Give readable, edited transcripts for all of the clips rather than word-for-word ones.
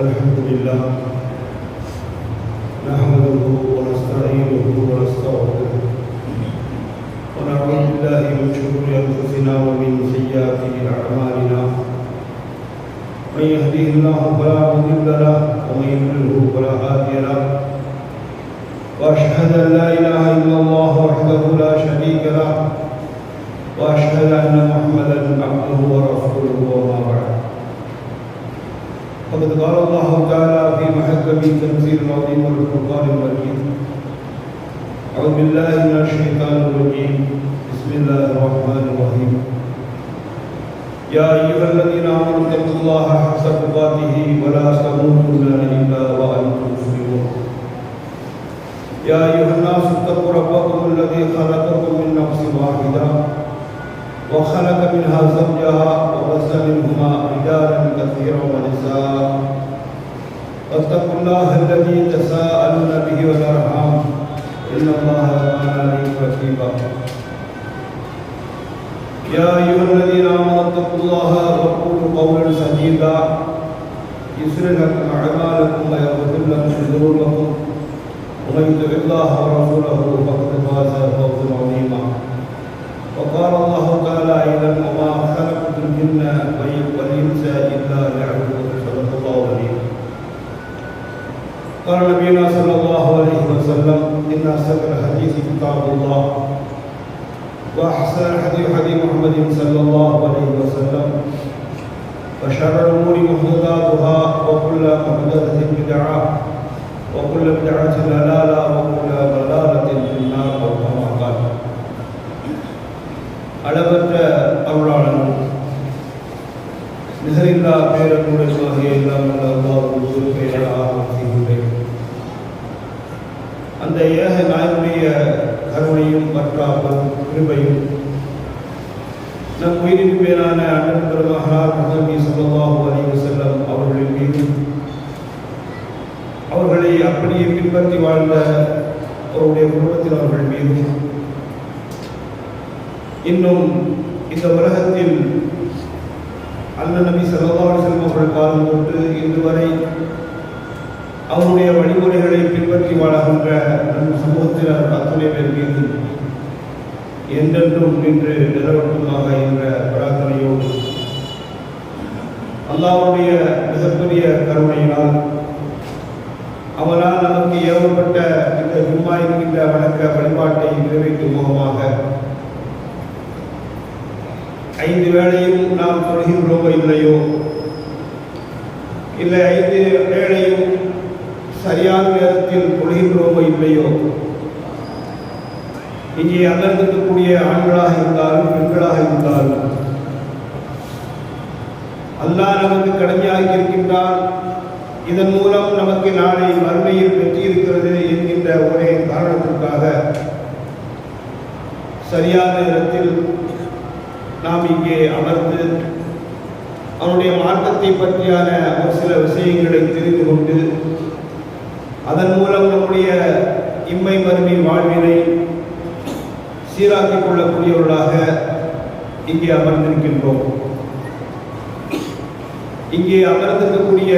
الحمد لله نحمده ونستعينه ونستغفره ونعوذ بالله من شرور انفسنا ومن سيئات اعمالنا من يهده الله فلا مضل له ومن يضلل فلا هادي له واشهد ان لا اله الا الله وحده لا شريك له واشهد ان محمدا عبده ورسوله وما بعد فقد قال الله تعالى في محكم تنزيل العظيم والفرقان المجيد أعوذ بالله من الشيطان الرجيم بسم الله الرحمن الرحيم يا أيها الذين آمنوا اتقوا الله حق تقاته ولا تموتن إلا وأنتم مسلمون يا أيها الناس اتقوا ربكم الذي خلقكم من نفس واحدة وخلق منها زوجها وبث منهما رجالا كثيرا ونساء واتقوا الله الذي تساءلون به والارحام ان الله كان عليكم رقيبا يا ايها الذين امنوا اتقوا الله وقولوا قولا سديدا يصلح لكم اعمالكم ويغفر لكم ذنوبكم ومن يطع الله ورسوله فقد فاز فوزا عظيما وقال الله تعالى ايضا وما خلقت الجن والانس الا ليعبدون صدق الله العظيم قال نبينا صلى الله عليه وسلم ان اصدق الحديث كتاب الله واحسن الحديث حديث محمد صلى الله عليه وسلم وشر الامور محدثاتها وكل محدثه بدعه وكل بدعه ضلاله وكل ضلاله في النار او كما قال அளவற்ற அருளாளனும் நிகரில்லா பேரன்புடையமாக எல்லாம் செய்கின்றேன். அந்த ஏக நாயனுடைய கருணையும் பற்றாப்பும் கிருபையும் நம் உயிரின் பேரான அண்ணன் பெருமகனார் முஹம்மது ஸல்லல்லாஹு அலைஹி வஸல்லம் அவர்களின் மீது அவர்களை அப்படியே பின்பற்றி வாழ்ந்த அவருடைய குடும்பத்தினர்கள் மீது இன்னும் இந்த உலகத்தில் அண்ணன் நபி ஸல்லல்லாஹு அலைஹி வஸல்லம் அவர்கள் காலம் தொட்டு இன்று வரை அவருடைய வழிமுறைகளை பின்பற்றி வாழுகின்ற நம் சமூகத்தினர் அத்துணை பேர் மீது என்றென்றும் நின்று நிலவட்டுமாக என்ற பிரார்த்தனையோடு அல்லாஹ்வுடைய மிகப்பெரிய கருணையினால் அவனால் நமக்கு ஏவப்பட்ட இந்த ஜும்மா என்கின்ற வணக்க வழிபாட்டை நிறைவேற்றும் முகமாக 5 வேளையும் நாம் தொழுகின்றோமோ இல்லையோ, இல்லை 5 வேளையும் சரியான நேரத்தில் தொழுகின்றோமோ இல்லையோ, இங்கே அமர்ந்திருக்கக்கூடிய ஆண்களாக இருந்தாலும் பெண்களாக இருந்தாலும் அல்லாஹ் நமக்கு கடமையாகி இருக்கின்றான். இதன் மூலம் நமக்கு நாளை மறுமையில் வெற்றி இருக்கிறது என்கின்ற ஒரே காரணத்திற்காக சரியான நேரத்தில் நாம் இங்கே அமர்ந்து அவனுடைய மார்க்கத்தை பற்றியான ஒரு சில விஷயங்களை தெரிந்து கொண்டு அதன் மூலம் நம்முடைய இம்மை மறுமை வாழ்வினை சீராக்கிக் கொள்ளக்கூடியவர்களாக இங்கே அமர்ந்திருக்கின்றோம். இங்கே அமர்ந்திருக்கக்கூடிய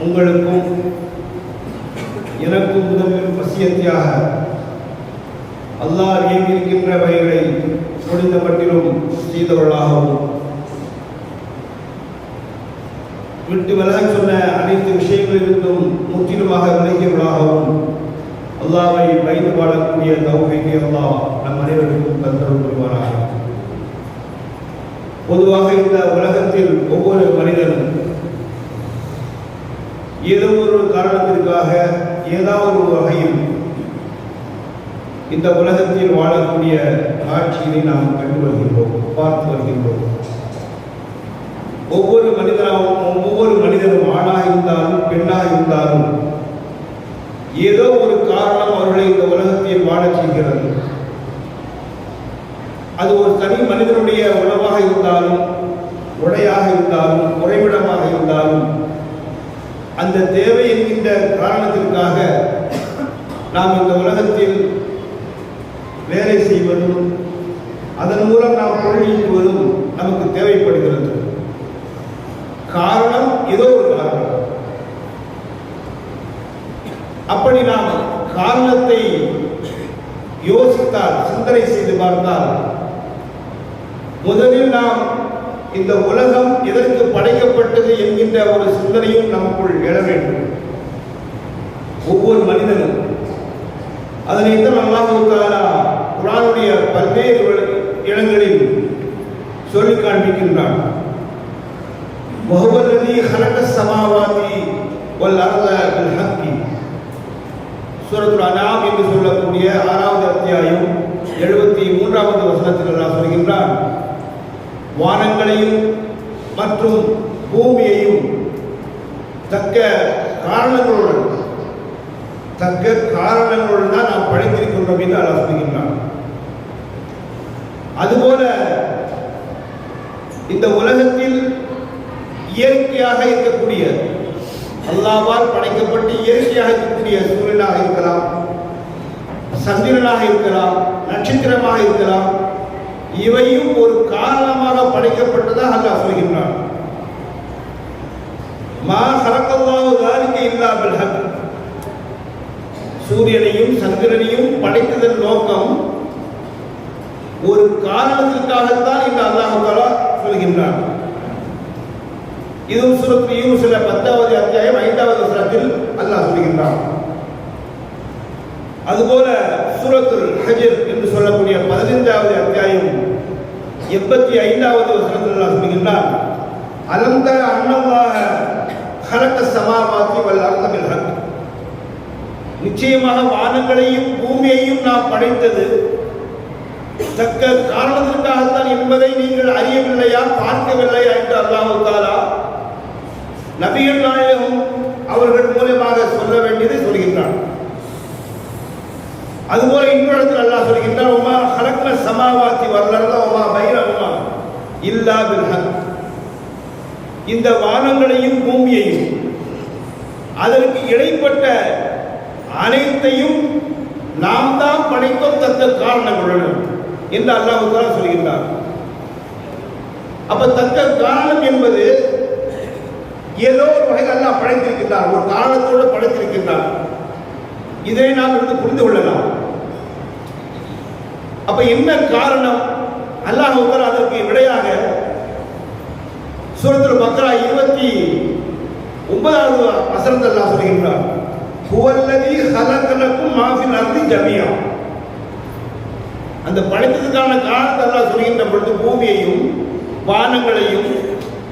உங்களுக்கும் எனக்கும் முதலில் வசியத்தியாக அல்லாஹ் ஏங்கியிருக்கின்றவைகளை முடிந்த மட்டிலும் செய்தவர்களாகவும் விட்டு விலக சொன்ன அனைத்து விஷயங்களிலிருந்தும் முற்றிலுமாக விலகியவர்களாகவும் அல்லாஹ்வை பயந்து வாழக்கூடிய தௌஃபீகை அல்லாஹ் நம் அனைவருக்கும் தந்தருள் புரிவாராக. பொதுவாக இந்த உலகத்தில் ஒவ்வொரு மனிதனும் ஏதோ ஒரு காரணத்திற்காக ஏதாவது ஒரு வகையில் இந்த உலகத்தில் வாழக்கூடிய காட்சியை நாம் கண்டு வருகின்றோம், பார்த்து வருகின்றோம். ஒவ்வொரு மனிதனும் ஆணாக இருந்தாலும் பெண்ணாக இருந்தாலும் ஏதோ ஒரு காரணம் அவர்களை இந்த உலகத்தில் வாழச் செய்கிறது. அது ஒரு தனி மனிதனுடைய உணவாக இருந்தாலும், உடையாக இருந்தாலும், உறைவிடமாக இருந்தாலும் அந்த தேவை என்கின்ற காரணத்திற்காக நாம் இந்த உலகத்தில் வேலை செய்வதும் அதன் மூலம் நாம் பொருள் ஈட்டுவதும் நமக்கு தேவைப்படுகிறது. காரணம் ஏதோ ஒரு காரணம். அப்படி நாம் காரணத்தை யோசித்தால், சிந்தனை செய்து பார்த்தால், முதலில் நாம் இந்த உலகம் எதற்கு படைக்கப்பட்டது என்கின்ற ஒரு சிந்தனையும் நமக்குள் எழ வேண்டும். ஒவ்வொரு மனிதனும் அதனைத்தான் அல்லாஹ் தஆலா குர்ஆனுடைய பல்வேறு இடங்களில் சொல்லி காண்பிக்கின்றான். வஹுவல்லதீ ஹலகஸ் ஸமாவாதி வல் அர்த பில் ஹக்கி. சூரத்துல் அன்ஆம் என்று சொல்லக்கூடிய 6வது அத்தியாயம் 73வது வசனத்தில் அல்லாஹ் சொல்கின்றான், வானங்களையும் மற்றும் பூமியையும் தக்க காரணங்களுடன் தான் நாம் படைத்திருக்கின்றோம் என்று அல்லாஹ் சொல்கின்றான். அதுபோல இந்த உலகத்தில் இயற்கையாக இருக்கக்கூடிய, அல்லாஹ்வால் படைக்கப்பட்டு இயற்கையாக இருக்கக்கூடிய சூரியனாக இருக்கலாம், சந்திரனாக இருக்கலாம், நட்சத்திரமாக இருக்கலாம், இவையும் ஒரு காரணமாக படைக்கப்பட்டதாக அல்லாஹ் சொல்கின்றான். மா ஹலகல்லாஹு ஸாலிக இல்லா பில் ஹக். சூரியனையும் சந்திரனையும் படைத்ததன் நோக்கம் ஒரு காரணத்திற்காகத்தான் இந்த அல்லாஹ் தஆலா சொல்கின்றான். இது சூரத் யூனுஸ்ல 10வது அத்தியாயம் 5வது வசனத்தில் அல்லாஹ் சொல்கின்றான். அதுபோல சூரத்துல் ஹஜ்ர் என்று சொல்லக்கூடிய 15வது அத்தியாயம் 85வது வசனத்தில் அல்லாஹ் சொல்கின்றான், அலம் தர அன்னல்லாஹ ஹலகஸ் ஸமாவாதி வல் அர்த பில் ஹக். நிச்சயமாக வானங்களையும் பூமியையும் நாம் படைத்தது தக்க காரணத்திற்காகத்தான் என்பதை நீங்கள் அறியவில்லையா, பார்க்கவில்லையா என்று அல்லாஹ் தஆலா நபிகள் நாயகம் அவர்கள் மூலமாக சொல்ல வேண்டியதை சொல்கின்றான். அதுபோல இன்னொரு இடத்தில் அல்லாஹ் சொல்கின்றான், உமா ஹலக்ன ஸமாவாதி வல் அர்த வமா பைனஹுமா இல்லா பில் ஹக். இந்த வானங்களையும் பூமியையும் அதற்கு இடைப்பட்ட அனைத்தையும் நாம் தான் படைத்தோம் தக்க காரணங்களுடன் என்று அல்லாஹ் தஆலா சொல்கின்றார். அப்ப தக்க காரணம் என்பது ஏதோ ஒரு வகையில் அல்லாஹ் படைத்திருக்கின்றார், ஒரு காரணத்தோடு படைத்திருக்கின்றார். இதை நாம் புரிந்து கொள்ளலாம். அப்ப என்ன காரணம்? அல்லாஹ் தஆலா அதற்கு விடையாக சூரத்துல் பக்ரா 29வது வசனத்தில் அல்லாஹ் சொல்கின்றார், ஹுவல்லதீ ஹலகலக்கும் மா ஃபில் அர்தி ஜமீஆ. அந்த படைத்ததுக்கான காரணத்தை அல்லாஹ் சொல்கின்ற பொழுது பூமியையும் வானங்களையும்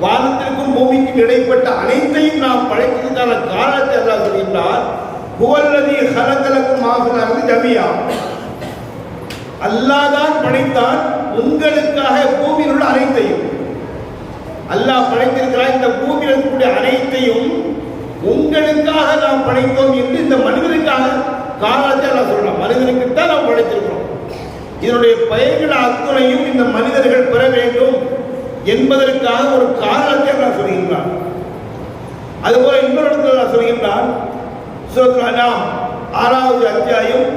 வானத்திற்கும் பூமிக்கும் இடைப்பட்ட அனைத்தையும் நாம் படைத்ததுக்கான காரணத்தை அல்லாஹ் சொல்கின்றார். ஹுவல்லதீ ஹலகலக்கும் மா ஃபில் அர்தி ஜமீஆ. அல்லாஹ் தான் படைத்தான் உங்களுக்காக பூமியில் உள்ள அனைத்தையும். அல்லாஹ் படைத்திருக்கிறார், இந்த பூமியில் இருக்கக்கூடிய அனைத்தையும் உங்களுக்காக நாம் படைத்தோம் என்று இந்த மனிதனுக்காக காரணத்தை அல்லாஹ் சொல்றோம். மனிதனுக்கு தான் நாம் படைத்திருக்கிறோம். இதனுடைய பயன்கள் அத்துணையும் இந்த மனிதர்கள் பெற வேண்டும் என்பதற்காக ஒரு காரணத்தை அல்லாஹ் சொல்கின்றான். அதுபோல இன்னொரு இடத்துல அல்லாஹ் சொல்கின்றான், சூரத்துல் அன்ஆம் 6வது அத்தியாயம்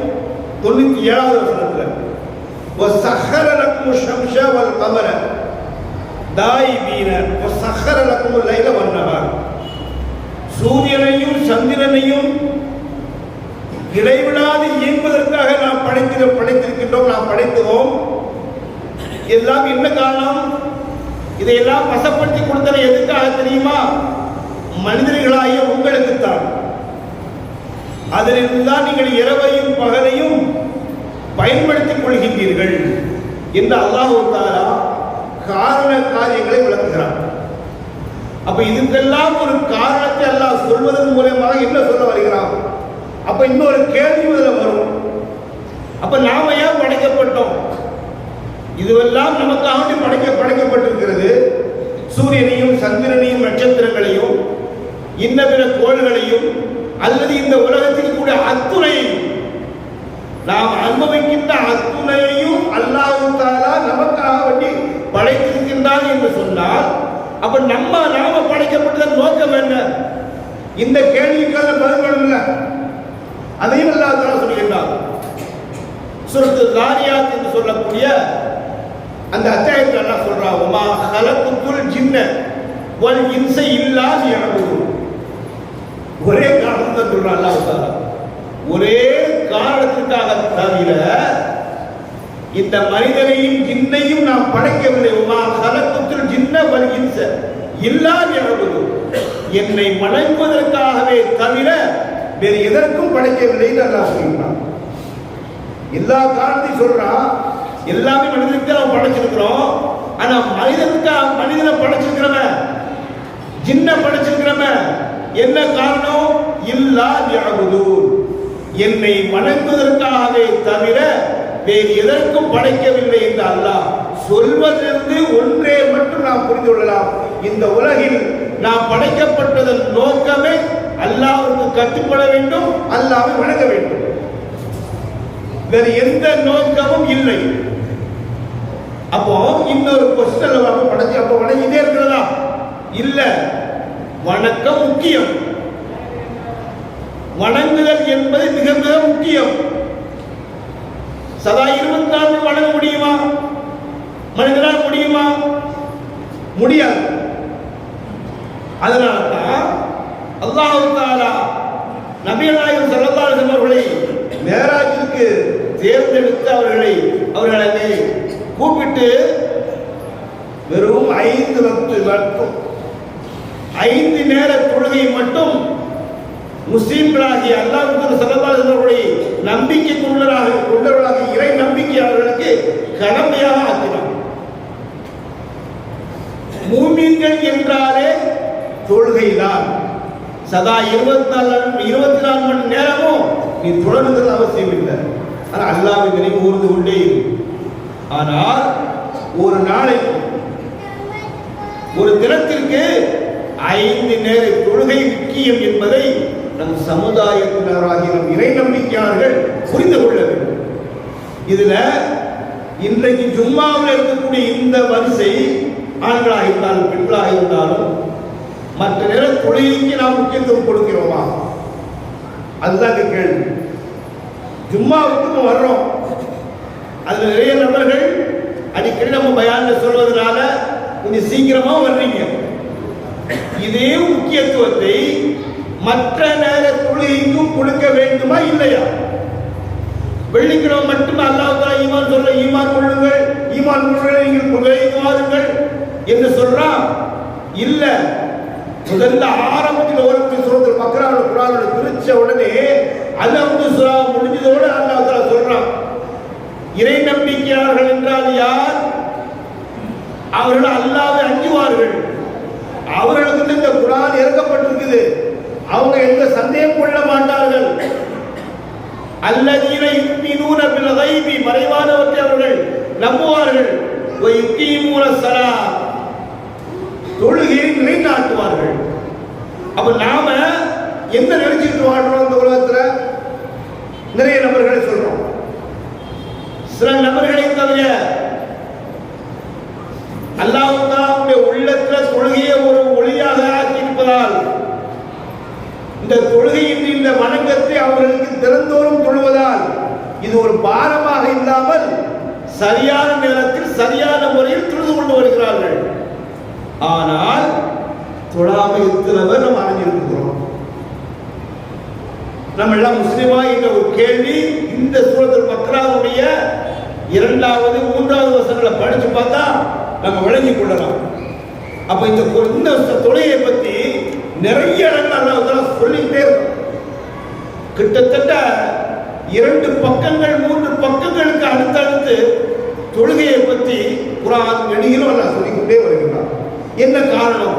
97வது வசனத்தில், வஸஹர லக்கும் ஷம்ஸ வல் கமர தாயிபீன வஸஹர லக்கும் லைல வன் நஹார். சூரியனையும் சந்திரனையும் இடைவிடாது இயங்குவதற்காக நாம் படைத்திருக்கின்றோம், நாம் படைத்தோம். எல்லாம் என்ன காரணம்? இதையெல்லாம் வசப்படுத்தி கொடுத்தது எதுக்காக தெரியுமா? மனிதர்களாகிய உங்களுக்குத்தான். அதிலிருந்துதான் நீங்கள் இரவையும் பகலையும் பயன்படுத்திக் கொள்கின்றீர்கள் என்று அல்லாஹ் தஆலா காரண காரியங்களை விளக்குகிறார். அப்ப இதுக்கெல்லாம் ஒரு காரணத்தை அல்லாஹ் சொல்வதன் மூலமாக என்ன சொல்ல வருகிறான்? அப்ப இன்னொரு கேள்வி முதல்ல வரும், அப்ப நாம ஏன் படைக்கப்பட்டோம்? இதுவெல்லாம் நமக்காக படைக்கப்பட்டிருக்கிறது. சூரியனையும் சந்திரனையும் நட்சத்திரங்களையும் இன்ன பிற கோள்களையும் அல்லது இந்த உலகத்தில் கூட அத்துணையையும் நாம் அனுபவிக்கின்ற அத்துணையையும் அல்லாஹ் தஆலா நமக்காக வேண்டி படைத்திருக்கின்றான் என்று சொன்னால், அப்ப நாம படைக்கப்பட்டதன் நோக்கம் என்ன? இந்த கேள்விக்கான பதில் இல்லை. அதையும் அல்லாஹ் தஆலா சொல்கின்றார். சூரத்துல் தாரியாத் என்று சொல்லக்கூடிய அந்த அத்தியாயத்தில் அல்லாஹ் சொல்றான், வமா ஹலகுத்துல் ஜின்ன வல் இன்ஸ இல்லா லியஅபுதூன். ஒரே காரணத்தை சொல்றான் அல்லாஹ் தஆலா. ஒரே காரணத்துக்காக தவிர இந்த மனிதனையும் ஜின்னையும் நாம் படைக்கவில்லை. உமா கலத்துல் ஜின்ன வல் இன்ஸ இல்லா லியஅபுதூன். என்னை வணங்குவதற்காகவே தவிர வேறு எதற்கும் படைக்கவில்லை என்று அல்லாஹ் சொல்கிறான். எல்லா காரணத்தையும் சொல்றான். எல்லாமே மனிதனுக்கு நாம் படைச்சிருக்கிறோம். ஆனா மனிதனை படைச்சிருக்கிறவன், ஜின்ன படைச்சிருக்கிறவன் என்ன காரணம்? இல்லா லியஅபுதூன். என்னை வணங்குவதற்காகவே தவிர வேறு எதற்கும் படைக்கவில்லை என்று அல்லாஹ் சொல்வதிலிருந்து ஒன்றே மட்டும் நாம் புரிந்து கொள்ளலாம். இந்த உலகில் நாம் படைக்கப்பட்டதன் நோக்கமே அல்லாஹ்வுக்கு கட்டுப்பட வேண்டும், அல்லாஹ்வை வணங்க வேண்டும். வேறு எந்த நோக்கமும் இல்லை. அப்போ இன்னொரு கொஸ்டின் படைச்சு அப்ப வணங்கிட்டே இருக்கிறதா? இல்ல. வணக்கம் முக்கியம். வணங்குதல் என்பது மிக மிக முக்கியம். சதா 24 வணங்க முடியுமா? மனிதனால் முடியுமா? முடியாது. அதனால்தான் அல்லாஹ் தஆலா நபிகள் நாயகம் ஸல்லல்லாஹு அலைஹி வஸல்லம் அவர்களை மேராஜிற்கு தேர்ந்தெடுத்து அவர்களை கூப்பிட்டு வெறும் 5 வக்து மட்டும் 5 நேர தொழுகை மட்டும் முஸ்லிம்களாகிய அல்லாஹ் ஸல்லல்லாஹு அலைஹி வஸல்லம் நம்பிக்கை கொண்டவர்களாக இறை நம்பிக்கையாளர்களுக்கு கடமையாக ஆக்கினார். மூமின்கள் என்றாலே தொழுகைதான். சதா 24 மணி நேரமும் நீ தொழணுங்கிறது அவசியம் இல்லை. ஆனால் அல்லாஹ்வை நினைவு கூர்ந்து கொண்டே இரு. ஆனால் ஒரு நாளைக்கு ஒரு தினத்திற்கு 5 நேர தொழுகை முக்கியம் என்பதை நம் சமுதாயத்தினராகிய நம் இறை நம்பிக்கையாளர்கள் புரிந்து கொள்ள வேண்டும். இதுல இன்றைக்கு ஜும்மாவில் இருக்கக்கூடிய இந்த வரிசை ஆண்களாக இருந்தாலும் பெண்களாக இருந்தாலும் மற்ற நேர தொழுகைக்கு நாம் முக்கியத்துவம் கொடுக்கிறோமா? அதுதான் கேள்வி. ஜும்மாவுக்கு வர்றோம். அதுல நிறைய நபர்கள் அடிக்கடி நம்ம பயான்ல சொல்வதனால கொஞ்சம் சீக்கிரமா வர்றீங்க. இதே முக்கியத்துவத்தை மற்ற நேர தொழுகைக்கும் கொடுக்க வேண்டுமா இல்லையா? வெள்ளிக்கிழமை மட்டும் அல்லாஹ் தஆலா ஈமான் சொல்ற ஈமான் கொள்ளுங்கள், ஈமான் கொள்ளுங்கள், நீங்கள் தொழுகைக்கு வாருங்கள் என்று சொல்றான். இல்ல. முதல்ல ஆரம்பத்தில் ஒரு சூரத்துல் பக்ராவில் குர்ஆனை பிரிச்ச உடனே அல்ஹம்து சூரா முடிஞ்சதோடு அல்லாஹ் தஆலா சொல்றான், இறை நம்பிக்கையாளர்கள் என்றால் யார்? அவர்கள் அல்லாஹ்வை அஞ்சுவார்கள். அவர்களுக்கு இந்த குர்ஆன் இறக்கப்பட்டிருக்குது. அவங்க எந்த சந்தேகம் கொள்ள மாட்டார்கள். அல்லதீன யுமினூன பில் கைபி, மறைவானவற்றை அவர்கள் நம்புவார்கள். வ யுகீமூன ஸலாத், தொழுகையை நிலைநாட்டுவார்கள். அப்ப நாம என்ன நினைச்சிட்டு வாழ்றோம்? இந்த உலகத்துல நிறைய நபர்களை சொல்றோம். சில நபர்களை தவிர அல்லாஹ் தஆலாவுடைய உள்ளத்துல தொழுகையை ஒரு ஒளியாக ஆக்கியிருப்பதால் இந்த தொழுகையின் இந்த வணக்கத்தை அவர்களுக்கு திறந்தோறும் தொழுவதால் இது ஒரு பாரமாக இல்லாமல் சரியான நேரத்தில் சரியான முறையில் தொழுது கொண்டு வருகிறார்கள். ஆனால் தொழாமை எத்தனை நம்ம அறிஞ்சிருக்கிறோம். நம்ம எல்லாம் முஸ்லிமா என்ற ஒரு கேள்வி இந்த சூரத்துல் பக்ராவுடைய 2வது 3வது வசனங்களை படிச்சு பார்த்தா நம்ம விளங்கிக் கொள்ளலாம். அப்ப இந்த தொழுகையை பத்தி நிறைய இடங்கள் அல்லாஹ் தஆலா சொல்லிட்டே இருக்கும். கிட்டத்தட்ட 2 பக்கங்கள் 3 பக்கங்களுக்கு அடுத்தடுத்து தொழுகையை பற்றி குர்ஆன் நெடுகிலும் அல்லாஹ் சொல்லிக்கொண்டே வருகிறார். என்ன காரணம்?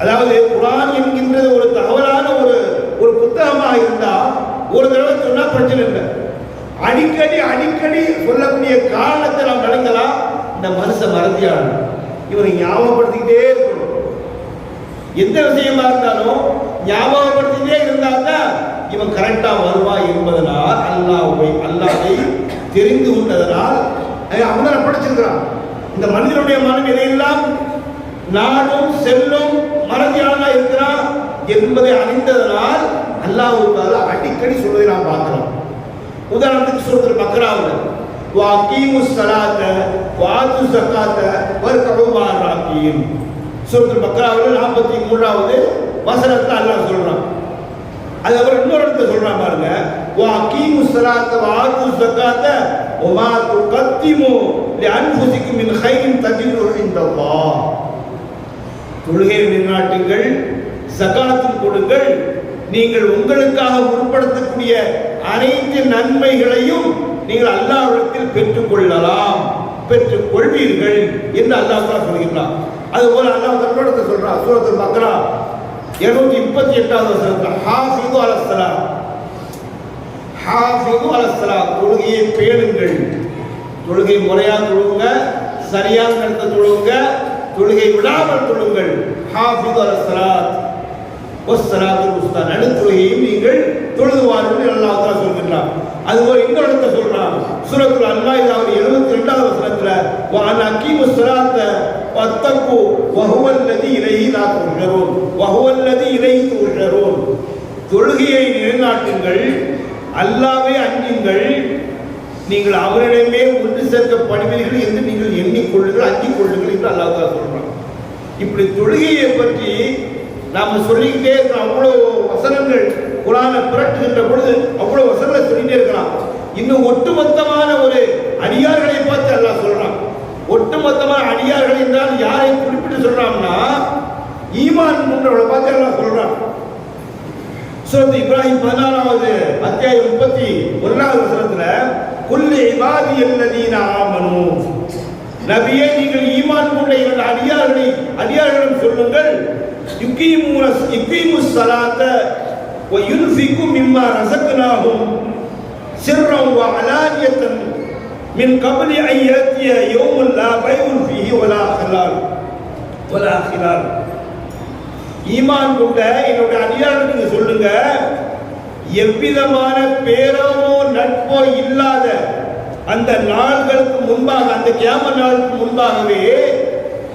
அதாவது குர்ஆன் என்கின்றது ஒரு தகவலான ஒரு புத்தகமாக இருந்தா ஒரு தடவை சொன்னா பிரச்சனை இல்லை. அடிக்கடி சொல்லக்கூடிய காரணத்தை நாம் விளங்கலாம். இந்த மனுஷன் மறதியான இவரை ஞாபகப்படுத்திக்கிட்டே இருக்கணும். எந்த விஷயமா இருந்தாலும் ஞாபகப்படுத்திட்டே இருந்தால்தான் இவன் கரெக்டா வருவா என்பதனால் அல்லாஹ்வை தெரிந்து கொண்டதனால் அவனை படிச்சிருக்கிறான். இந்த மனிதனுடைய மனம் எதையெல்லாம் நாடும் செல்லும் மறதியாளனா இருக்கிறான் என்பதை அறிந்ததனால் அல்லாஹ் தஆலா அடிக்கடி சொல்வதை நாம் பார்க்கிறோம். உதாரணத்துக்கு சூரத்துல் பக்ராவில் வஅகீமுஸ் ஸலாத்த வஆத்து ஸகாத்த வர்கஉ மஅர் ராக்கீன், சூரத்துல் பக்ராவில் 43வது வசனத்தில் அல்லாஹ் சொல்றான். அதுக்கப்புறம் இன்னொரு இடத்துல சொல்றான் பாருங்க, வா அகீமுஸ் ஸலாத்த வ ஆத்துஸ் ஸகாத்த வ மா துகத்திமு லிஅன்ஃபுசிக்கும் மின் கைரின் தஜிதுஹு இன்தல்லாஹ். தொழுகையை நிலைநாட்டுங்கள், ஸகாத்தும் கொடுங்கள், நீங்கள் உங்களுக்காக முற்படுத்தக்கூடிய அனைத்து நன்மைகளையும் நீங்கள் அல்லாஹ்விடத்தில் பெற்றுக்கொள்ளலாம், பெற்றுக் கொள்வீர்கள் என்று அல்லாஹ் சொல்கிறான். அதுபோல அல்லாஹ் தன்னோட சொல்றான் சூரத்துல் பக்ரா 238வது வசனத்தில், ஹாஃபிது அலஸ்ஸலாம், ஹாஃபிது அலஸ்ஸலாம், தொழுகையை பேணுங்கள், தொழுகை முறையாக தொழுங்க, சரியான நேரத்தை தொழுங்க, தொழுகை விடாமல் தொழுங்கள். ஹாஃபிது அலஸ்ஸலாத் வஸ்ஸலாத்துல் உஸ்தா, நடுத்தொழுகையும் நீங்கள் தொழுதுவார்கள் அல்லாஹ் தஆலா சொல்கிறான். அதுபோல இன்னொரு இடத்துல சொல்றான் சூரத்துல் அன்மாயிதா 72வது வசனத்துல, வ அன் அகீமுஸ் ஸலாத்த வத்தகு வ ஹுவல்லதி இலைஹி லா துஹ்ஷரூன் வ ஹுவல்லதி இலைஹி துஹ்ஷரூன். தொழுகையை நிலைநாட்டுங்கள், அல்லாஹ்வை அஞ்சுங்கள், நீங்கள் அவரிடமே ஒன்று சேர்க்கப்படுவீர்கள் என்று நீங்கள் எண்ணிக்கொள்ளுங்கள், அஞ்சிக் கொள்ளுங்கள் என்று அல்லாஹ் தஆலா சொல்றான். இப்படி தொழுகையை பற்றி நாம சொல்லிக்கிட்டே இருக்கிறோம். அவ்வளோ வசனங்கள் குர்ஆனை புரட்டுகின்ற பொழுது அவ்வளோ வசனங்களை சொல்லிட்டே இருக்கலாம். இன்னும் ஒட்டுமொத்தமான ஒரு அடியார்களை பார்த்து அல்லாஹ் சொல்றான். ஒட்டுமொத்தமான அடியார்கள் என்றால் யாரை குறிப்பிட்டு சொல்றான்னா, ஈமான் கொண்டவர்களை பார்த்து அல்லாஹ் சொல்றான். சூரத் இப்ராஹிம் 14வது அத்தியாயம் 31வது வசனத்துல, குல்லி இபாதியல்லதீன ஆமனூ, நபியே நீங்கள் ஈமான் கொண்ட இரண்டு அடியார்களிடம் சொல்லுங்கள், யுகீமுஸ் ஸலாத்த வ யுன்ஃபிகு மிம்மா ரஸக்னாஹும் சிர்ரன் வ அலானியத்தன் மின் கப்லி அன் யஅத்திய யௌமுன் லா பைஉன் ஃபீஹி வலா ஹிலால். ஈமான் கொண்ட என்னுடைய அடியார்களுக்கு சொல்லுங்க, எவ்விதமான பேரமோ நட்போ இல்லாத அந்த நாள்களுக்கு முன்பாக, அந்த கியாமத் நாளுக்கு முன்பாகவே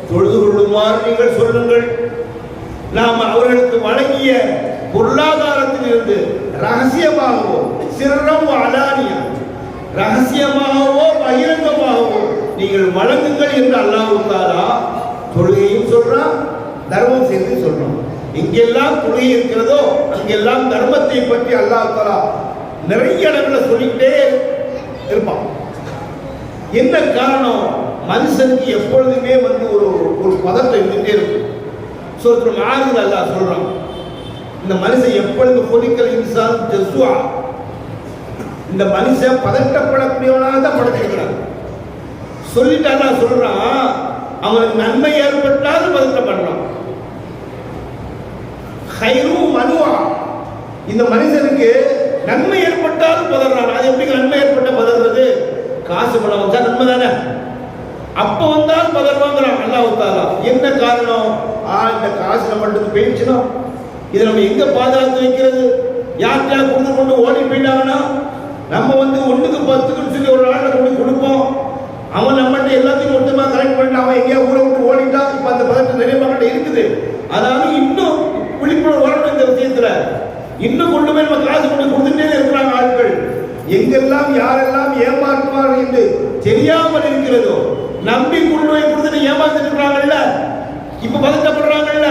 தொழுது கொள்ளுமாறு நீங்கள் சொல்லுங்கள். நாம் அவர்களுக்கு வழங்கிய பொருளாதாரத்தில் இருந்து ரகசியமாகவோ, சிர்ரம் அலானியா, ரகசியமாகவோ பகிரங்கமாகவோ நீங்கள் வழங்குங்கள் என்று அல்லாஹ் தஆலா தொழுகையும் சொல்றான், தர்மம் செய்து சொல்றான். எங்கெல்லாம் தொழுகை இருக்கிறதோ அங்கெல்லாம் தர்மத்தை பற்றி அல்லாஹ் தஆலா நிறைய இடங்களை சொல்லிக்கிட்டே இருப்பான். என்ன காரணம்? மனுஷனுக்கு எப்பொழுதுமே ஒரு பதட்டம் இருந்துட்டே இருக்கும். சூரத்துல் மாஇதா அல்லாஹ் சொல்றான், இந்த மனுஷன் எப்பொழுது கொலிக்கல் இன்சான் ஜஸ்வா, இந்த மனுஷன் பதட்டப்படக்கூடியவனாக தான் படைச்சிருக்கிறான். சொல்லிட்டு அல்லாஹ் சொல்றான், அவனுக்கு நன்மை ஏற்பட்டாலும் பதட்டப்படுறான். ஹைரு மனுவா, இந்த மனுஷனுக்கு நன்மை ஏற்பட்டாலும் பதறான். அது எப்படி நன்மை ஏற்பட்ட பதறது? காசு பணம் வந்தா நன்மை தானே, அப்ப வந்தால் பதறுவாங்கிறான் அல்லாஹ் தஆலா. என்ன காரணம்? இந்த காசு நம்மளுக்கு போயிடுச்சுன்னா இதை நம்ம எங்க பாதுகாத்து வைக்கிறது? யார்கிட்ட கொடுத்து கொண்டு ஓடி போயிட்டாங்கன்னா நம்ம ஒண்ணுக்கு 10க்கு சொல்லி ஒரு ஆளை கொண்டு கொடுப்போம், அவன் நம்மகிட்ட எல்லாத்தையும் மொத்தமா கரெக்ட் பண்ணிட்டு அவன் எங்கேயா ஊரை விட்டு ஓடிட்டான். இப்ப அந்த பதட்டம் நிறைய மக்கள்கிட்ட இருக்குது. அதனால இன்னும் விழிப்புணர்வு வரணும் இந்த விஷயத்துல. இன்னும் கொண்டு போய் நம்ம காசு கொண்டு கொடுத்துட்டே இருக்கிறாங்க ஆட்கள். எங்கெல்லாம் யாரெல்லாம் ஏமாற்றுவார்கள் என்று தெரியாமல் இருக்கிறதோ, நம்பி கொண்டு போய் கொடுத்துட்டு ஏமாத்திட்டு இருக்கிறாங்கல்ல, இப்ப பதட்டப்படுறாங்கல்ல.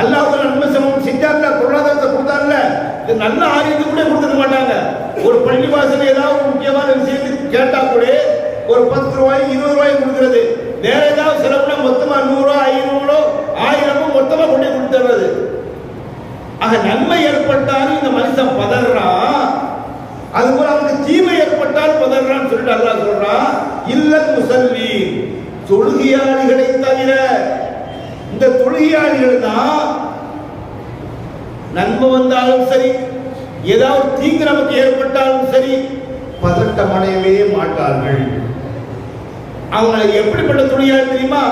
அல்லாஹ் நன்மை சமம் செஞ்சார்ல, பொருளாதாரத்தை கொடுத்தார்ல, இது நல்ல ஆரியத்தை கூட கொடுத்துக்க மாட்டாங்க. ஒரு பள்ளி வாசல் ஏதாவது முக்கியமான விஷயத்துக்கு கேட்டா கூட ஒரு 10 ரூபாய் 20 ரூபாய் கொடுக்கிறது, வேற ஏதாவது செலவுனா மொத்தமா 100 500 1000 மொத்தமா கொண்டு கொடுத்துறது. ஆக நன்மை ஏற்பட்டாலும் இந்த மனுஷன் பதறான், அதுபோல அவனுக்கு தீமை ஏற்பட்டால் பதறான்னு சொல்லிட்டு அல்லாஹ் சொல்றான், இல்லல் முஸல்லி, தொழுகையாளிகளை தவிர. இந்த தொழுகையாளிகள் தான் நன்மை வந்தாலும் சரி, ஏதாவது தீங்கு நமக்கு ஏற்பட்டாலும் சரி, பதட்டம் அடையவே மாட்டார்கள். அவங்க எப்படிப்பட்ட தொழுகையாளி தெரியுமா?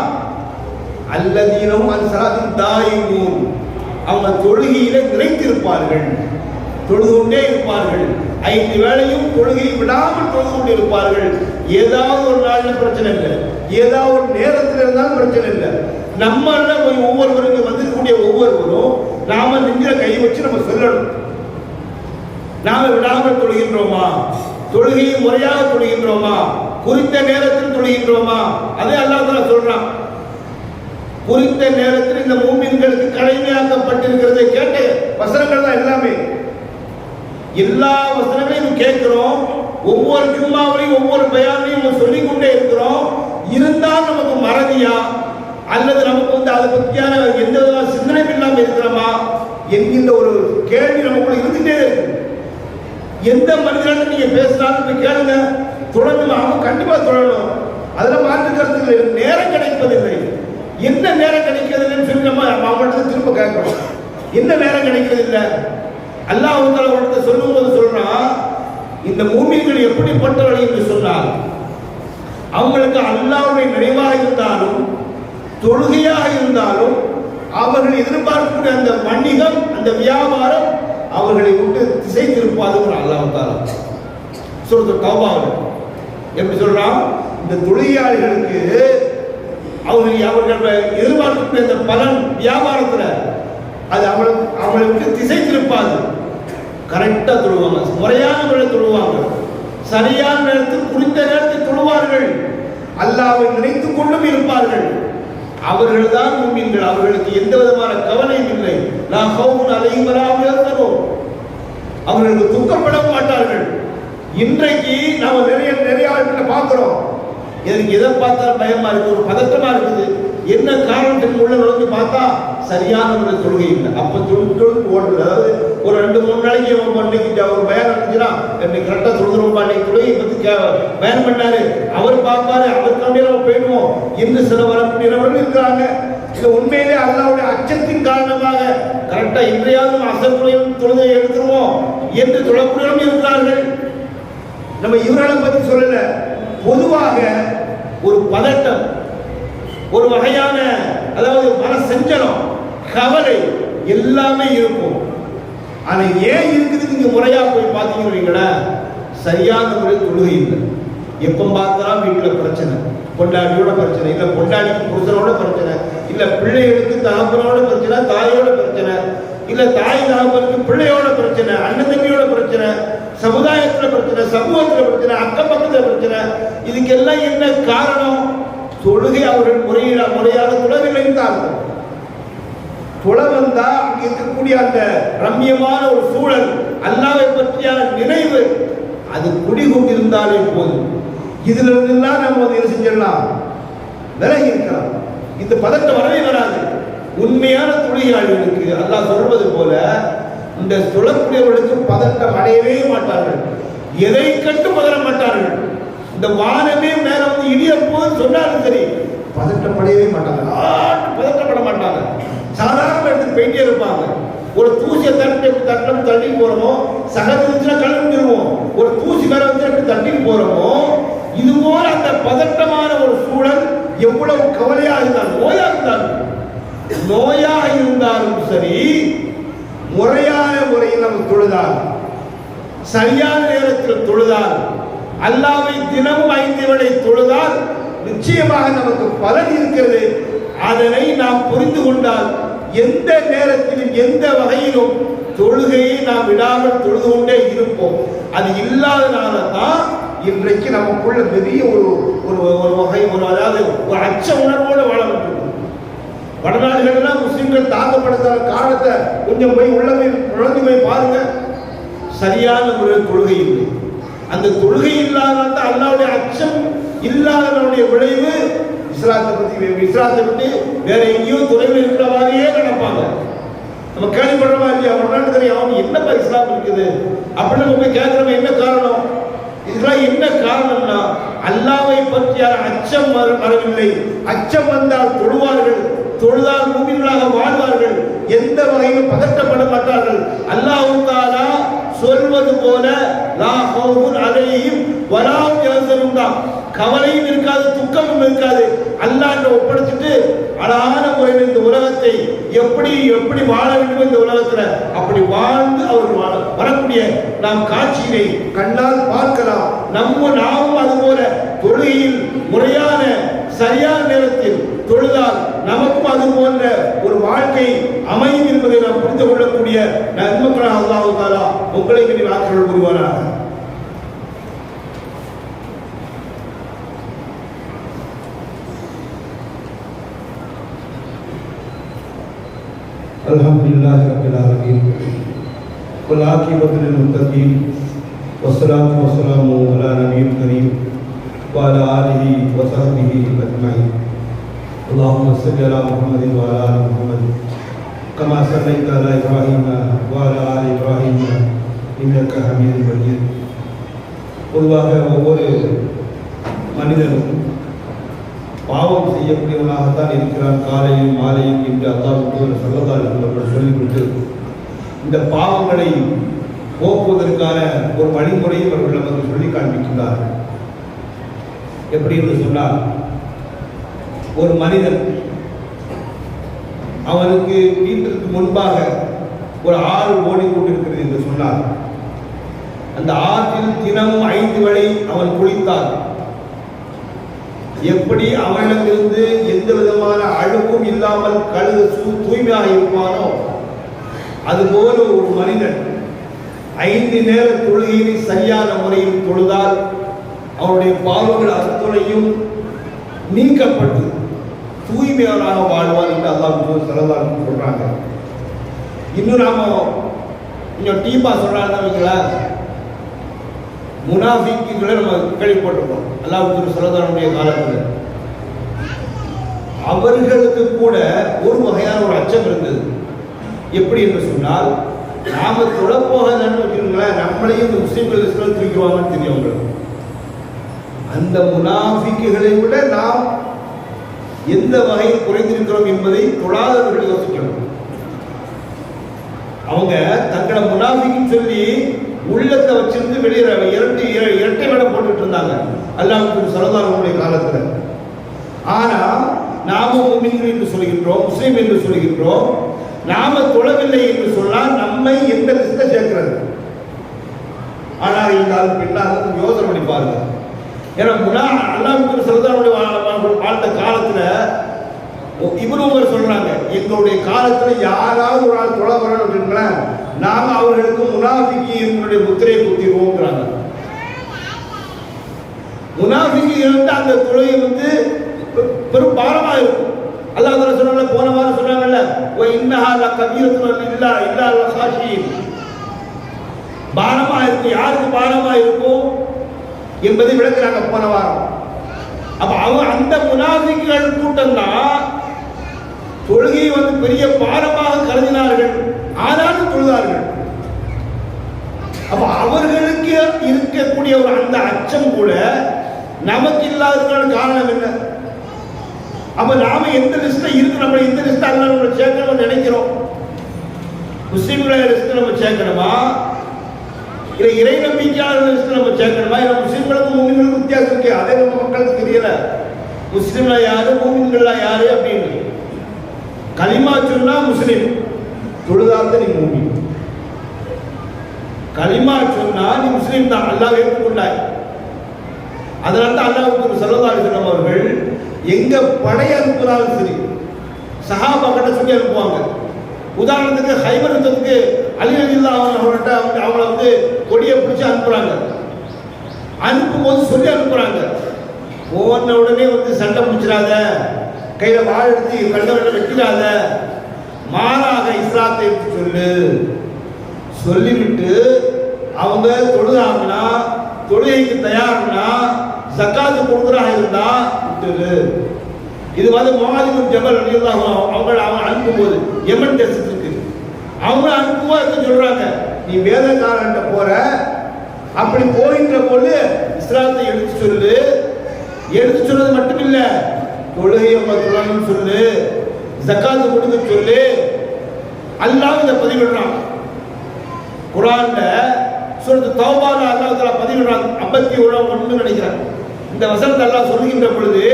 அல்லதீனஹும் அன் ஸலாத்தின் தாயிமூன், அவங்க தொழுகையில நிலைத்திருப்பார்கள், தொழுது கொண்டே இருப்பார்கள். 5 வேளையும் தொழுகை விடாமல் தொழுது கொண்டு இருப்பார்கள். ஏதாவது ஒரு நாள்ல பிரச்சனை இல்லை, ஏதாவது ஒரு நேரத்தில் இருந்தாலும் பிரச்சனை இல்லை. நம்ம ஒவ்வொருவருக்கு வந்திருக்கக்கூடிய ஒவ்வொருவரும் நாம நெஞ்சில கை வச்சு நம்ம சொல்லணும், நாம விடாமல் தொழுகின்றோமா, தொழுகையை முறையாக தொழுகின்றோமா, குறித்த நேரத்தில் தொழுகின்றோமா? அதே அல்லாஹ் தஆலா சொல்றான், குறித்த நேரத்தில் இந்த மூமின்களுக்கு கடமையாக்கப்பட்டிருக்கிறதை கேட்ட வசனங்கள் தான் எல்லாமே. எல்லா வசனங்களையும் கேட்கிறோம், ஒவ்வொரு ஜும்மாவிலையும் ஒவ்வொரு பயானையும் சொல்லிக் கொண்டே இருக்கிறோம். இருந்தால் நமக்கு மறதியா அல்லது நமக்கு அதை பற்றியான எந்த விதமான சிந்தனை இல்லாமல் இருக்கிறோமா என்கின்ற ஒரு கேள்வி நமக்குள்ள இருந்துட்டே இருக்கு. எந்த மனிதர்கள் நீங்க பேசினாலும் கேளுங்க, தொடரணும், அவங்க கண்டிப்பா தொடரணும், அதுல மாற்று கருத்து இல்லை. நேரம் கிடைப்பதில்லை. என்ன நேரம் கிடைக்கிறதுன்னு சொல்லி நம்ம அவங்கள்ட்ட திரும்ப கேட்கிறோம். என்ன நேரம் கிடைக்கிறது இல்லை. அல்லாஹ் அவங்கள்ட்ட சொல்லும் போது சொல்றான், இந்த மூமின்கள் எப்படிப்பட்டவர்கள் என்று சொன்னால், அவங்களுக்கு அல்லாஹ்வுடைய நினைவாக இருந்தாலும் தொழுகையாக இருந்தாலும் அவர்கள் எதிர்பார்க்கக்கூடிய அந்த வணிகம், அந்த வியாபாரம் அவர்களை விட்டு திசை திருப்பாது. அல்லாஹ் தஆலா சூரத்துல் தௌபாவில் எப்படி சொல்றான், இந்த தொழிலாளிகளுக்கு அவர்கள் எதிர்பார்க்கக்கூடிய அந்த பலன் வியாபாரத்தில் அது அவங்களுக்கு திசை திருப்பாது. கரெக்டா தொழுவாங்க, முறையான முறையில் தொழுவாங்க, சரியான நேரத்தில் குறித்த நேரத்தில் தொழுவார்கள், அல்லாஹ்வை நினைத்துக் கொண்டும் இருப்பார்கள். அவர்கள் தான் மூமின்கள். அவர்களுக்கு எந்த விதமான கவலையும் இல்லை. லா ஹவுஃபுன் அலைஹிம் வலா ஹும் யஹ்சனூன். அவர்களுக்கு துக்கப்பட மாட்டார்கள். இன்றைக்கு நாம நிறைய ஆட்களை பார்க்கிறோம். எனக்கு எதை பார்த்தாலும் பயமா இருக்கு, ஒரு பதட்டமா இருக்குது. என்ன காரணத்துக்கு உள்ள நுழைஞ்சு பார்த்தா சரியான ஒரு தொழுகை இல்லை. அப்ப தொழுது ஓடுது. அதாவது ஒரு 2-3 நாளைக்கு பண்ணிக்கிட்டு அவர் பயன் இருந்துச்சுன்னா இன்னைக்கு கரெக்டா தொழுதுருவோம், அன்னைக்கு தொழுகை பத்தி பயன் பண்ணாரு, அவர் பார்ப்பாரு, அவருக்காண்டி நம்ம போயிடுவோம் என்று சில வரக்கூடியவர்கள் இருக்கிறாங்க. இது உண்மையிலே அல்லாஹ்வுடைய அச்சத்தின் காரணமாக கரெக்டா இன்றையாவது அசத்துறையும் தொழுகை எடுத்துருவோம் என்று தொழக்கூடியவர்கள் இருக்கிறார்கள். நம்ம இவர்களை பத்தி சொல்லல, பொதுவாக ஒரு பதட்டம், ஒரு வகையான அதாவது மன சஞ்சலம், கவலை எல்லாமே இருக்கும். ஆனா ஏன் இருக்குது நீங்க முறையா போய் பார்த்தீங்கன்னா சரியான முறையில் தொழுகை இல்லை. எப்ப பார்த்தாலும் வீட்டுல பிரச்சனை, பொண்டாட்டியோட பிரச்சனை, இல்ல பொண்டாட்டிக்கு புருஷனோட பிரச்சனை, இல்ல பிள்ளைகளுக்கு தகப்பனோட பிரச்சனை, தாயோட பிரச்சனை, இல்ல தாய் தகப்பனுக்கு பிள்ளையோட பிரச்சனை, அண்ணன் தம்பியோட பிரச்சனை, சமுதாயத்துல பிரச்சனை, சமூகத்துல பிரச்சனை, அக்கம் பக்கத்துல பிரச்சனை. இதுக்கெல்லாம் என்ன காரணம்? தொழுகை அவர்கள் முறையாக தொழவில்லை தான். தொழ வந்தா அங்க இருக்கக்கூடிய அந்த ரம்யமான ஒரு சூழல், அல்லாஹ்வை பற்றியான நினைவு அது குடிகொண்டிருந்தாலே போதும். இதுல இருந்தெல்லாம் நம்ம என்ன செஞ்சிடலாம், விலகி இருக்கலாம். இந்த பதட்டம் வரவே வராது. உண்மையான தொழிலாளர்களுக்கு அல்லாஹ் சொல்வது போல இந்த தொழக்கூடியவர்களுக்கு பதட்டம் அடையவே மாட்டார்கள். எதை கண்டு பதற மாட்டார்கள். இந்த வானமே மேல வந்து இடிய போது சொன்னாலும் சரி பதட்டப்படவே மாட்டாங்க, பதட்டப்பட மாட்டாங்க. சாதாரண எடுத்து போயிட்டே இருப்பாங்க. ஒரு தூசியை தட்டம் தள்ளி போறோமோ, சகஜம் கலந்துருவோம். ஒரு தூசி மேல வந்து எப்படி தட்டி போறோமோ, இது போல அந்த பதட்டமான ஒரு சூழல் எவ்வளவு கவலையாக இருந்தாலும், நோயாக இருந்தாலும் சரி, முறையான முறையில் நம்ம தொழுதால், சரியான நேரத்தில் தொழுதால், அல்லாஹ்வை தினமும் 5 வேளை தொழுதால் நிச்சயமாக நமக்கு பலன் இருக்கிறது. அதனை நாம் புரிந்து கொண்டால் எந்த நேரத்திலும் எந்த வகையிலும் தொழுகையை நாம் விடாமல் தொழுது கொண்டே இருப்போம். அது இல்லாதனால தான் இன்றைக்கு நமக்குள்ள பெரிய ஒரு வகை அதாவது ஒரு அச்ச உணர்வோடு வாழ வேண்டும். வடநாடுகள்லாம் முஸ்லிம்கள் தாக்கப்படுத்த காரணத்தை கொஞ்சம் போய் நுழைந்து போய் பாருங்க. சரியான முறையில் தொழுகை இல்லை. அந்த தொழுகை இல்லாத அல்லாஹ்வுடைய அச்சம் இல்லாதவனுடைய விளைவு இஸ்லாத்தை பற்றி வேற எங்கேயோ தொலைவில் இருக்கிற மாதிரியே நினைப்பாங்க. நம்ம கேள்விப்படுற மாதிரி அவன் தெரியும், அவன் என்னப்பா இஸ்லாம் இருக்குது அப்படின்னு நம்ம போய் கேட்கிறவங்க என்ன காரணம்? இதெல்லாம் என்ன காரணம்னா அல்லாஹ்வை பற்றியான அச்சம் வரவில்லை. அச்சம் வந்தால் தொழுவார்கள், தொழுதால் மூமின்களாக வாழ்வார்கள், எந்த வகையிலும் பதட்டப்பட மாட்டார்கள். அல்லாஹ் தஆலா சொல்வது போல லா ஹவுஃபுன் அலைஹிம் வலா ஹும் யஹ்சனூன், கவலையும் இருக்காது, துக்கமும் இருக்காது. அல்லாஹ்வை ஒப்படைச்சிட்டு அழகான முறையில் இந்த உலகத்தை எப்படி வாழ வேண்டும், இந்த உலகத்துல அப்படி வாழ்ந்து அவர் வரக்கூடிய நாம் காட்சியை கண்ணால் பார்க்கலாம். நாமும் அதுபோல தொழுகையில் முறையான சரியான நேரத்தில் தொழுதால் நமக்கும் அது போன்ற ஒரு வாழ்க்கை அமையும் என்பதை நாம் புரிந்து கொள்ளக்கூடிய நன்மக்களாக அல்லாஹ் தஆலா உங்களை ஆற்றல் புரிவானாக. अल्हम्दुलिल्लाहि रब्बिल आलमीन वल आक़िबतु लिल मुत्तक़ीन वस्सलातु वस्सलामु अला नबिय्यिल करीम व अला आलिहि व सहबिहि अजमईन। अल्लाहुम्मा सल्लि अला मुहम्मदिन व अला आलि मुहम्मद कमा सल्लैता अला इब्राहीम व अला आलि इब्राहीम இன்னக ஹமீதும் மஜீத்। பொதுவாக ஒவ்வொரு மனிதனும் பாவம் செய்யக்கூடியவனாகத்தான் இருக்கிறான் காலையும் மாலையும் என்று அல்லாஹ் ஸல்லல்லாஹு அலைஹி வஸல்லம் சொல்லிவிட்டு இந்த பாவங்களை போக்குவதற்கான ஒரு வழிமுறையை அவர்கள் நமக்கு சொல்லி காண்பிக்கின்றார்கள். எப்படி என்று சொன்னால், ஒரு மனிதன் அவனுக்கு வீட்டிற்கு முன்பாக ஒரு ஆறு ஓடிக்கொண்டிருக்கிறது என்று சொன்னார். அந்த ஆற்றில் தினமும் 5 வேளை அவன் குளித்தார். எப்படி அவனிடமிருந்து எந்த விதமான அழுக்கும் இல்லாமல் தூய்மையாக இருப்பானோ அதுபோல ஒரு மனிதன் 5 நேர தொழுகையை சரியான முறையில் தொழுதால் அவருடைய பாவங்கள் அத்துணையும் நீக்கப்பட்டு தூய்மையானவனாக வாழ்வான் என்று அல்லாஹ் ஸல்லல்லாஹு அலைஹி வஸல்லம் சொல்றாங்க. இன்னும் நாம கொஞ்சம் டீப்பா சொல்றாங்களா, முனாஃபிக்குகளை நம்ம கேள்விப்பட்டிருக்கோம். அல்லாஹ் ஸல்லல்லாஹு அலைஹி காலத்தில் அவர்களுக்கு கூட ஒரு வகையான ஒரு அச்சம் இருந்தது. எப்படி என்று சொன்னால், நாம தொழப்போகலன்னு வச்சுக்கோங்களேன், நம்மளையும் இந்த முஸ்லிம்கள் தூக்கிடுவாங்கன்னு தெரியும் அவங்களுக்கு. அந்த முனாஃபிக்குகளை விட நாம் எந்த வகையில் குறைந்திருக்கிறோம் என்பதை தொழாதவர்கள் யோசிக்கணும். அவங்க தங்களை முனாஃபிக்குன்னு சொல்லி உள்ளத்தை வச்சிருந்து வெளியே இரட்டை வேடம் போட்டுட்டு இருந்தாங்க அல்லாஹ் ஸல்லல்லாஹு அலைஹி காலத்துல. ஆனா நாம முஃமின்கள் என்று சொல்கின்றோம், முஸ்லிம் என்று சொல்கின்றோம். நாம தொழவில்லை என்று சொன்னால் நம்மை எந்த லிஸ்ட்ல சேர்க்கிறது? ஆனால் இந்த பின்னால் யோசனை பண்ணி பாருங்க. ஏன்னா அல்லாஹ் ஸல்லல்லாஹு அலைஹி வாழ்ந்த காலத்துல இப்னு உமர் சொல்றாங்க, எங்களுடைய காலத்துல யாராவது ஒரு ஆள் தொழ வரணும் அப்படின்னா நாம அவர்களுக்கு முனாஃபிகி என்னுடைய முத்திரையை குத்திடுவோங்கிறாங்க. முனாஃபிகி இருந்தா அந்த தொழுகை பெரும் பாரமா இருக்கும். அல்லாஹ் தஆலா சொன்னாங்க, போன வாரம் சொன்னாங்கல்ல, வ இன்னஹா லகபீரத்துன் இல்லா அல் ஹாஷியின், பாரமா இருக்கும். யாருக்கு பாரமா இருக்கும் என்பதை விளக்குறாங்க போன வாரம். அப்ப அவங்க அந்த முனாஃபிக்குகள் கூட்டம் தான் தொழுகையை பெரிய பாரமாக கருதினார்கள், ஆனாலும் தொழுதார்கள். அப்ப அவர்களுக்கு இருக்கக்கூடிய ஒரு அந்த அச்சம் கூட நமக்கு இல்லாததுக்கான காரணம் என்ன? அப்ப நாம எந்த லிஸ்ட்ல இருக்கு, நம்ம இந்த லிஸ்ட் அல்ல நம்ம சேர்க்கணும்னு நினைக்கிறோம். முஸ்லிம்களை லிஸ்ட் நம்ம சேர்க்கணுமா, இல்ல இறை நம்பிக்கையாளர்கள் லிஸ்ட் நம்ம சேர்க்கணுமா? இல்ல முஸ்லிம்களுக்கும் மூமின்களுக்கும் வித்தியாசம் இருக்கு. அதே நம்ம மக்களுக்கு தெரியல, முஸ்லிம்ல யாரு மூமின்களா யாரு அப்படின்னு. கலிமா சொன்னா முஸ்லிம், தொழுதார்த்த நீ மூமின். கலிமா சொன்னா நீ முஸ்லிம் தான், அல்லாஹ் ஏற்றுக்கொண்டாய். அதனால தான் அல்லாஹ் ஸல்லல்லாஹு அலைஹி வஸல்லம் அவர்கள் எங்க படை அனுப்புறாலும் சரி சஹாபா கிட்ட சொல்லி அனுப்புவாங்க. உதாரணத்துக்கு ஹைபர் யுத்தத்துக்கு அலி ரலியல்லாஹு அன்ஹு அவர்கிட்ட அவங்கள கொடியை பிடிச்சி அனுப்புறாங்க. அனுப்பும்போது சொல்லி அனுப்புறாங்க, போன உடனே சண்டை பிடிச்சிடாத, கையில வாள் எடுத்து கண்டவர்களை வெட்டிடாத, மாறாக இஸ்லாத்தை எடுத்து சொல்லு. சொல்லிவிட்டு அவங்க தொழுதாங்கன்னா, தொழுகைக்கு தயார்னா, ஜக்காத்து கொடுக்குறாங்க இருந்தா விட்டுரு. இது முஆது பின் ஜபல் ரலியல்லாஹு அன்ஹு அவங்க அனுப்பும்போது யமன் தேசத்துக்கு அவங்க அனுப்பும்போது சொல்றாங்க, நீ வேதக்காரன்ட்ட போற, அப்படி போகின்ற போது இஸ்லாத்தை எடுத்து சொல்லு. எடுத்து சொல்றது மட்டும் இல்ல, தொழுகையை தொழணும்னு சொல்லு, ஜக்காத்து கொடுக்க சொல்லு. அல்லாஹ் இதை பதிவிடுறான் குர்ஆன்ல. சூரத்து தௌபால அல்லாஹ் தஆலா பதிவிடுறான் 51 நினைக்கிறேன். இந்த வசனத்தை அல்லாஹ் சொல்லுகின்ற பொழுது,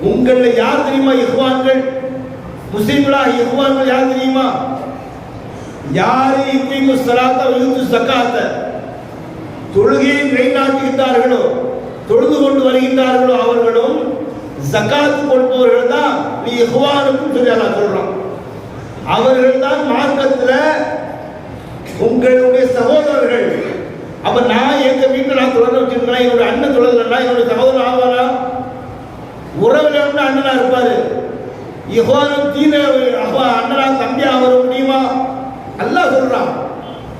உங்கள யார் தெரியுமா இஹ்வான்கள், முஸ்லிம்களாக இஹ்வான்கள் யார் தெரியுமா? யாரு இக்மு ஸலாத்த வ யூது ஸகாத்த, தொழுகையை நிலைநாட்டுகின்றார்களோ, தொழுது கொண்டு வருகின்றார்களோ அவர்களும் ஜகாத் கொடுப்பவர்கள் தான் நீ இஹ்வானுக்கும் சொல்லி அல்லாஹ் சொல்றான். அவர்கள் தான் மார்க்கத்தில் உங்களுடைய சகோதரர்கள். அப்ப நான் எங்க வீட்டில் நான் தொடர்ந்து வச்சிருக்கேன், என்னோட அண்ணன் தொடர்ந்தா என்னோட சகோதரன் ஆவாரா? உறவுல அண்ணனா இருப்பாரு. இஹ்வானும் தீன அண்ணனா தம்பியா வரும்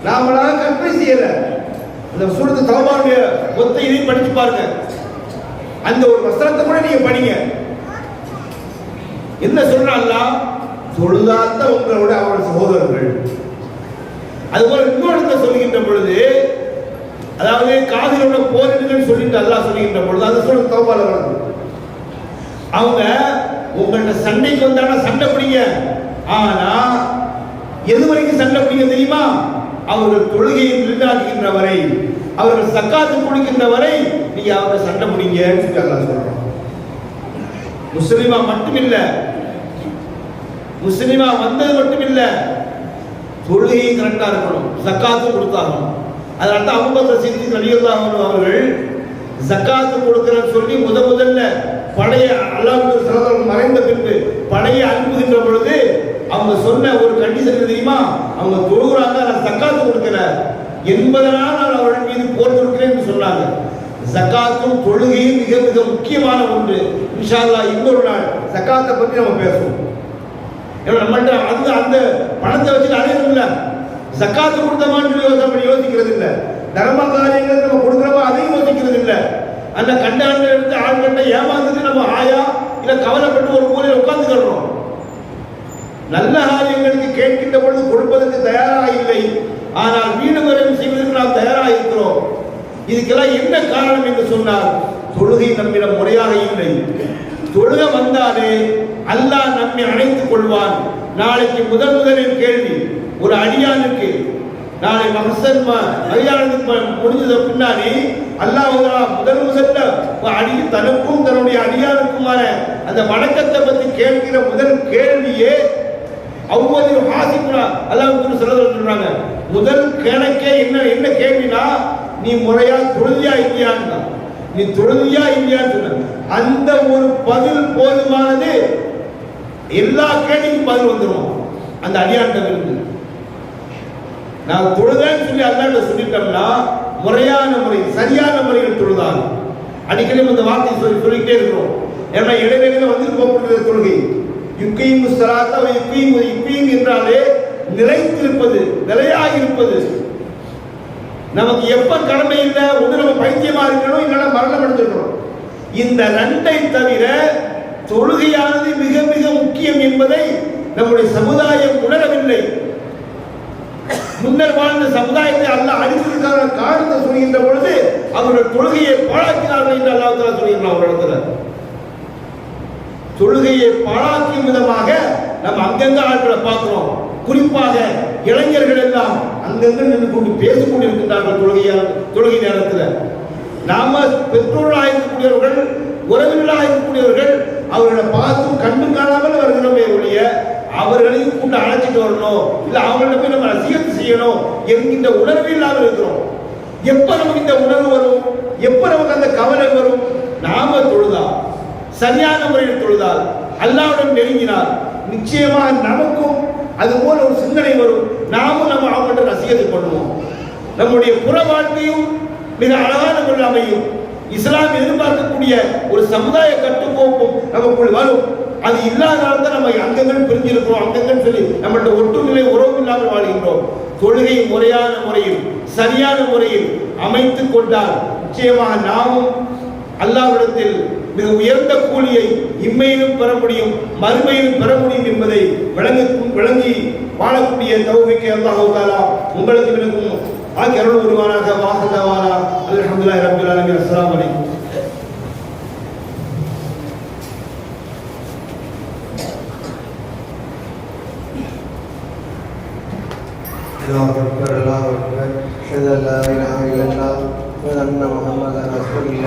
நாமளாக கற்பனை செய்யல. அந்த சூரத்து தௌபாவுடைய மொத்த இதையும் படிச்சு பாருங்க. அந்த ஒரு வசனத்தை கூட நீங்க படிங்க. என்ன சொல்றாங்களா? தொழுதாத்த உங்களோட அவர்கள் சகோதரர்கள். அதுபோல இன்னொரு சொல்லுகின்ற பொழுது, அதாவது காதிலோட போரிடுங்கன்னு சொல்லிட்டு அல்லாஹ் சொல்லுகின்ற பொழுது அது சொல்ல தௌபால வருது. அவங்க உங்கள்ட்ட சண்டைக்கு வந்தாங்கன்னா சண்டை பிடிங்க. ஆனா எது வரைக்கும் சண்டை பிடிங்க தெரியுமா? அவர்கள் தொழுகையை நிலைநாட்டுகின்ற வரை, அவர்கள் சக்காத்து கொடுக்கின்ற வரை நீங்க அவங்க சண்டை பிடிங்கன்னு சொல்லி அல்லாஹ் சொல்றான். முஸ்லிமா மட்டுமில்ல, முஸ்லிமா வந்தது மட்டுமில்ல, தொழுகையை கரெக்டா இருக்கணும், சக்காத்து கொடுத்தாகணும். அதனால தான் அபூபக்கர் சித்திக் ரலியல்லாஹு அன்ஹு அவர்கள் ஜக்காத்து கொடுக்கிறன்னு சொல்லி முதல்ல படையை அல்லாஹ்வுடைய சல்லல்லாஹு மறைந்த பின்பு படையை அனுப்புகின்ற பொழுது அவங்க சொன்ன ஒரு கண்டிஷன் தெரியுமா? அவங்க தொழுகிறாங்க, நான் ஜக்காத்து கொடுக்கல என்பதனால் நான் அவர்கள் மீது போர் தொடுக்கிறேன் சொன்னாங்க. ஜக்காத்தும் தொழுகையும் மிக மிக முக்கியமான ஒன்று. இன்ஷா அல்லாஹ் இன்னொரு நாள் ஜக்காத்தை பற்றி நம்ம பேசுவோம். ஏன்னா நம்மள்ட்ட அது அந்த பணத்தை வச்சு அடையணும் இல்லை, ஜக்காத்து கொடுத்தமான்னு யோசிக்கிறது இல்லை, தர்ம காரியங்கள் நம்ம கொடுக்குறோமோ அதையும் யோசிக்கிறது இல்லை. அந்த கண்டாண்ட எடுத்து ஆண்கண்ட ஏமாந்துட்டு நம்ம ஆயா இல்லை கவலைப்பட்டு ஒரு மூலையில் உட்கார்ந்துக்கிறோம். நல்ல காரியங்களுக்கு கேட்கின்ற பொழுது கொடுப்பதற்கு தயாராக இல்லை, ஆனால் வீடு வரையும் செய்வதற்கு நாம் தயாராக இருக்கிறோம். இதுக்கெல்லாம் என்ன காரணம் என்று சொன்னால், தொழுகை நம்மிடம் முறையாக இல்லை. தொழுக வந்தாலே அல்லாஹ் நம்மை அணைத்துக் கொள்வான். நாளைக்கு முதலில் கேள்வி ஒரு அடியானுக்கு, நாளை மகசன் அடியானுக்கு முடிஞ்சது பின்னாடி அல்லாஹ் முதல்ல அடி தனக்கும் தன்னுடைய அடியானுக்குமான அந்த வணக்கத்தை பற்றி கேட்கிற முதல் கேள்வியே அவ்வளவு ஹாசிக்குனா அல்லாஹ் சொல்றாங்க. முதல் கணக்கே என்ன கேள்வினா, நீ முறையா தொழுதியா இல்லையான்னு. நீ தொழுதியா இல்லையான்னு சொன்ன அந்த ஒரு பதில் போதுமானது. எல்லா கேள்விக்கும் பதில் வந்துடும் அந்த அடியாண்ட இருந்து. நான் தொழுதேன்னு சொல்லி அல்லாஹ்ட்ட சொல்லிட்டோம்னா முறையான முறை சரியான முறையில் தொழுதான். அடிக்கடி இந்த வார்த்தை சொல்லிக்கிட்டே இருக்கிறோம். ஏன்னா இடைவெளியில வந்து போகக்கூடிய தொழுகை யுக்கையும் சலாத்தா யுக்கையும் என்றாலே நிலைத்திருப்பது, நிலையாக இருப்பது. நமக்கு எப்ப கடமை இல்லை, ஒன்று நம்ம பைத்தியமா இருக்கணும், இல்லைன்னா மரணம் அடைஞ்சிருக்கணும். இந்த ரெண்டை தவிர தொழுகையானது மிக மிக முக்கியம் என்பதை நம்முடைய சமுதாயம் உணரவில்லை. முன்னர் வாழ்ந்த சமுதாயத்தை அல்லாஹ் அழித்ததற்கான காரணத்தை சொல்கின்ற பொழுது அவர்கள் தொழுகையை பாழாக்கினார்கள் என்று அல்லாஹ் தஆலா சொல்கிறார். ஒரு இடத்துல தொழுகையை பாழாக்கும் விதமாக நம்ம அங்கங்க ஆட்களை பார்க்கிறோம். குறிப்பாக இளைஞர்கள் எல்லாம் அங்கங்க நின்று கொண்டு பேசிக் கொண்டிருக்கின்றார்கள் தொழுகை நேரத்தில். நாம பெற்றோர்களாக இருக்கக்கூடியவர்கள், உறவினர்களாக இருக்கக்கூடியவர்கள் அவர்களை பார்த்தும் கண்டு காணாமல் வருகிறோமே ஒழிய அவர்களையும் கூட்ட அழைச்சிட்டு வரணும், இல்ல அவங்கள்ட்ட போய் நம்ம ரசிகத்து செய்யணும் என்கின்ற உணர்வு இல்லாமல் இருக்கிறோம். எப்ப நமக்கு இந்த உணர்வு வரும், எப்ப நமக்கு அந்த கவலை வரும்? நாம தொழுதா, சரியான முறையில் தொழுதால், அல்லாஹ்வுடன் நெருங்கினால் நிச்சயமாக நமக்கும் அது போல ஒரு சிந்தனை வரும். நாமும் நம்ம அவங்கள்ட்ட ரசிகத்தை பண்ணுவோம். நம்முடைய புற வாழ்க்கையும் மிக அழகான முறையில் அமையும். இஸ்லாம் எதிர்பார்க்கக்கூடிய ஒரு சமுதாய கட்டுக்கோப்பும் நமக்குள் வரும். அது இல்லாதனால தான் நம்ம அங்கங்கள் பிரிஞ்சிருக்கிறோம், அங்கங்கள் சொல்லி நம்மளோட ஒட்டுநிலை உறவு இல்லாமல் வாழ்கின்றோம். தொழுகை முறையான முறையில் சரியான முறையில் அமைத்துக் கொண்டால் நிச்சயமாக நாமும் அல்லாஹ்விடத்தில் மிக உயர்ந்த கூலியை இம்மையிலும் பெற முடியும், மறுமையிலும் பெற முடியும் என்பதை விளங்கி வாழக்கூடிய தௌஃபீக்கை அல்லாஹ் தஆலா உங்களுக்கு எனக்கும் ஆக்கி அருள் புரிவானாக. வாஹதவானா அல்ஹம்துலில்லாஹி ரப்பில் ஆலமீன். அஸ்ஸலாமு அலைக்கும். அல்லாஹ் அக்பர், அல்லாஹ் அக்பர். அஷ்ஹது அல்லா இலாஹா இல்லல்லாஹ் வ அன்ன முஹம்மதன் ரசூலுல்லாஹ்.